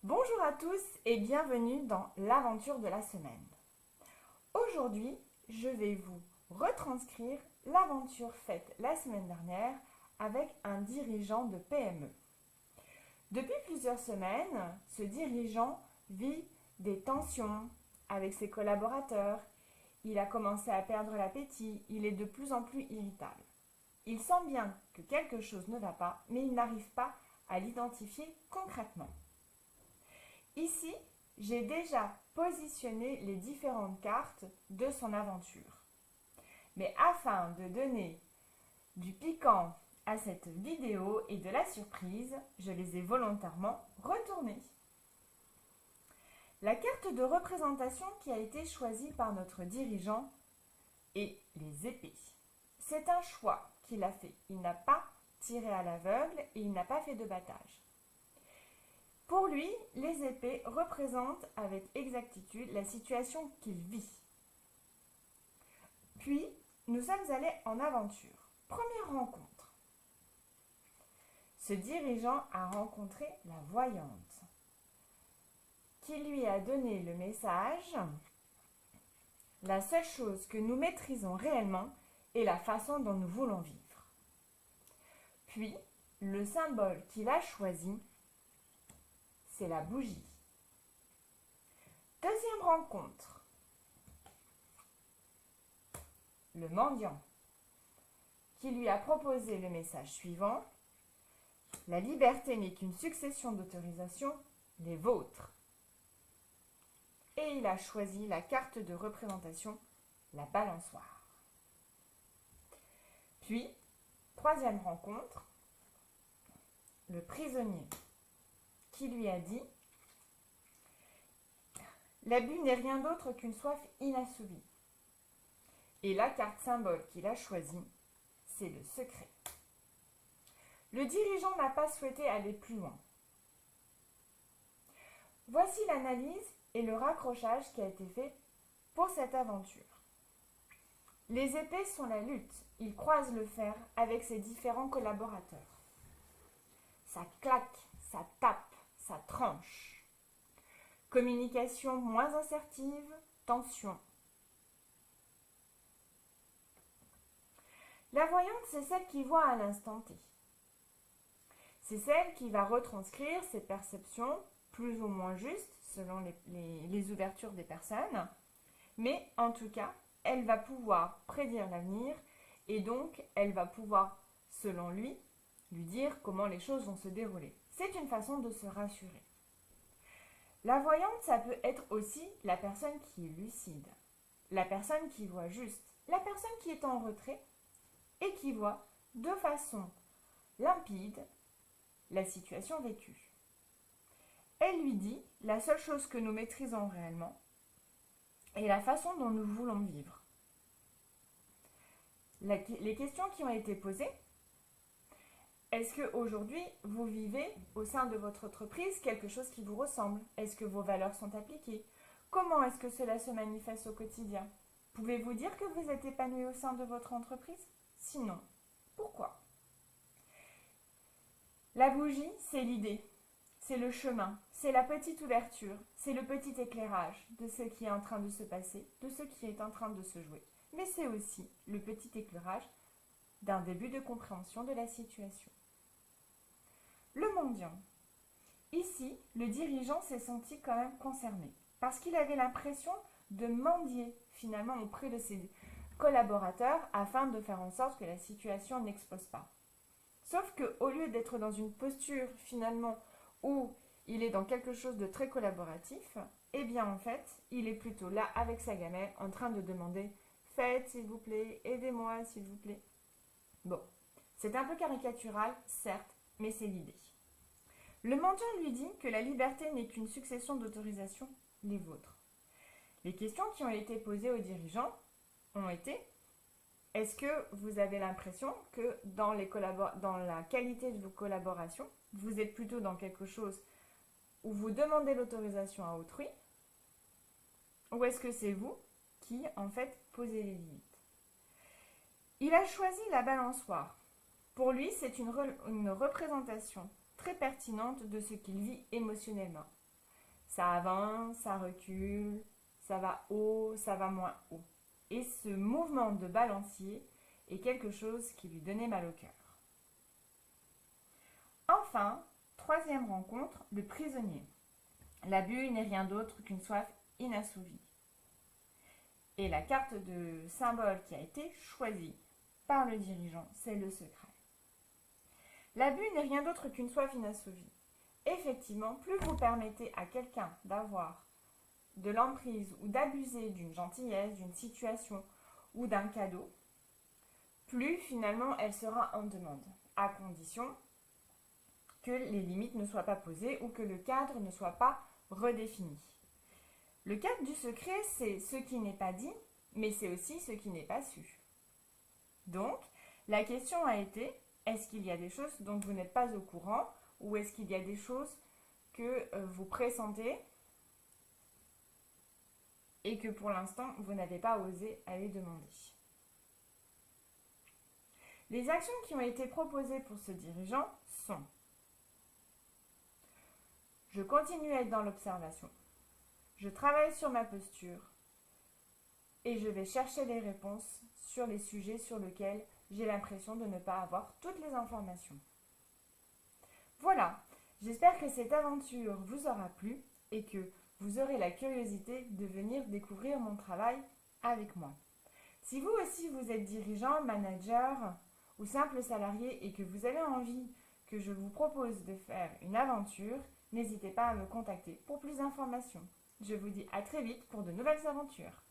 Bonjour à tous et bienvenue dans l'aventure de la semaine. Aujourd'hui, je vais vous retranscrire l'aventure faite la semaine dernière avec un dirigeant de PME. Depuis plusieurs semaines, ce dirigeant vit des tensions avec ses collaborateurs. Il a commencé à perdre l'appétit, il est de plus en plus irritable. Il sent bien que quelque chose ne va pas, mais il n'arrive pas à l'identifier concrètement. Ici, j'ai déjà positionné les différentes cartes de son aventure. Mais afin de donner du piquant à cette vidéo et de la surprise, je les ai volontairement retournées. La carte de représentation qui a été choisie par notre dirigeant est les épées. C'est un choix qu'il a fait. Il n'a pas tiré à l'aveugle et il n'a pas fait de battage. Pour lui, les épées représentent avec exactitude la situation qu'il vit. Puis, nous sommes allés en aventure. Première rencontre. Ce dirigeant a rencontré la voyante, qui lui a donné le message: la seule chose que nous maîtrisons réellement est la façon dont nous voulons vivre. Puis, le symbole qu'il a choisi, c'est la bougie. Deuxième rencontre. Le mendiant, qui lui a proposé le message suivant: la liberté n'est qu'une succession d'autorisations, les vôtres. Et il a choisi la carte de représentation, la balançoire. Puis, troisième rencontre, le prisonnier, qui lui a dit: l'abus n'est rien d'autre qu'une soif inassouvie. Et la carte symbole qu'il a choisie, c'est le secret. Le dirigeant n'a pas souhaité aller plus loin. Voici l'analyse et le raccrochage qui a été fait pour cette aventure. Les épées sont la lutte. Il croise le fer avec ses différents collaborateurs. Ça claque, ça tape, ça tranche. Communication moins assertive, tension. La voyante, c'est celle qui voit à l'instant T. C'est celle qui va retranscrire ses perceptions plus ou moins justes selon les ouvertures des personnes. Mais en tout cas, elle va pouvoir prédire l'avenir et donc elle va pouvoir, selon lui dire comment les choses vont se dérouler. C'est une façon de se rassurer. La voyante, ça peut être aussi la personne qui est lucide, la personne qui voit juste, la personne qui est en retrait et qui voit de façon limpide la situation vécue. Elle lui dit: la seule chose que nous maîtrisons réellement est la façon dont nous voulons vivre. Les questions qui ont été posées: est-ce qu'aujourd'hui, vous vivez au sein de votre entreprise quelque chose qui vous ressemble? Est-ce que vos valeurs sont appliquées? Comment est-ce que cela se manifeste au quotidien? Pouvez-vous dire que vous êtes épanoui au sein de votre entreprise? Sinon, pourquoi? La bougie, c'est l'idée, c'est le chemin, c'est la petite ouverture, c'est le petit éclairage de ce qui est en train de se passer, de ce qui est en train de se jouer. Mais c'est aussi le petit éclairage d'un début de compréhension de la situation. Le mendiant. Ici, le dirigeant s'est senti quand même concerné, parce qu'il avait l'impression de mendier finalement auprès de ses collaborateurs afin de faire en sorte que la situation n'explose pas. Sauf qu'au lieu d'être dans une posture finalement où il est dans quelque chose de très collaboratif, eh bien en fait, il est plutôt là avec sa gamelle en train de demander: faites s'il vous plaît, aidez-moi s'il vous plaît. Bon, c'est un peu caricatural, certes, mais c'est l'idée. Le mendiant lui dit que la liberté n'est qu'une succession d'autorisations, les vôtres. Les questions qui ont été posées aux dirigeants ont été: est-ce que vous avez l'impression que dans la qualité de vos collaborations, vous êtes plutôt dans quelque chose où vous demandez l'autorisation à autrui, ou est-ce que c'est vous qui, en fait, posez les limites? Il a choisi la balançoire. Pour lui, c'est une représentation très pertinente de ce qu'il vit émotionnellement. Ça avance, ça recule, ça va haut, ça va moins haut. Et ce mouvement de balancier est quelque chose qui lui donnait mal au cœur. Enfin, troisième rencontre, le prisonnier. L'abus n'est rien d'autre qu'une soif inassouvie. Et la carte de symbole qui a été choisie par le dirigeant, c'est le secret. L'abus n'est rien d'autre qu'une soif inassouvie. Effectivement, plus vous permettez à quelqu'un d'avoir de l'emprise ou d'abuser d'une gentillesse, d'une situation ou d'un cadeau, plus finalement elle sera en demande, à condition que les limites ne soient pas posées ou que le cadre ne soit pas redéfini. Le cadre du secret, c'est ce qui n'est pas dit, mais c'est aussi ce qui n'est pas su. Donc, la question a été, est-ce qu'il y a des choses dont vous n'êtes pas au courant ou est-ce qu'il y a des choses que vous pressentez et que pour l'instant, vous n'avez pas osé aller demander. Les actions qui ont été proposées pour ce dirigeant sont: je continue à être dans l'observation, je travaille sur ma posture et je vais chercher les réponses sur les sujets sur lesquels j'ai l'impression de ne pas avoir toutes les informations. Voilà, j'espère que cette aventure vous aura plu et que vous aurez la curiosité de venir découvrir mon travail avec moi. Si vous aussi vous êtes dirigeant, manager ou simple salarié et que vous avez envie que je vous propose de faire une aventure, n'hésitez pas à me contacter pour plus d'informations. Je vous dis à très vite pour de nouvelles aventures.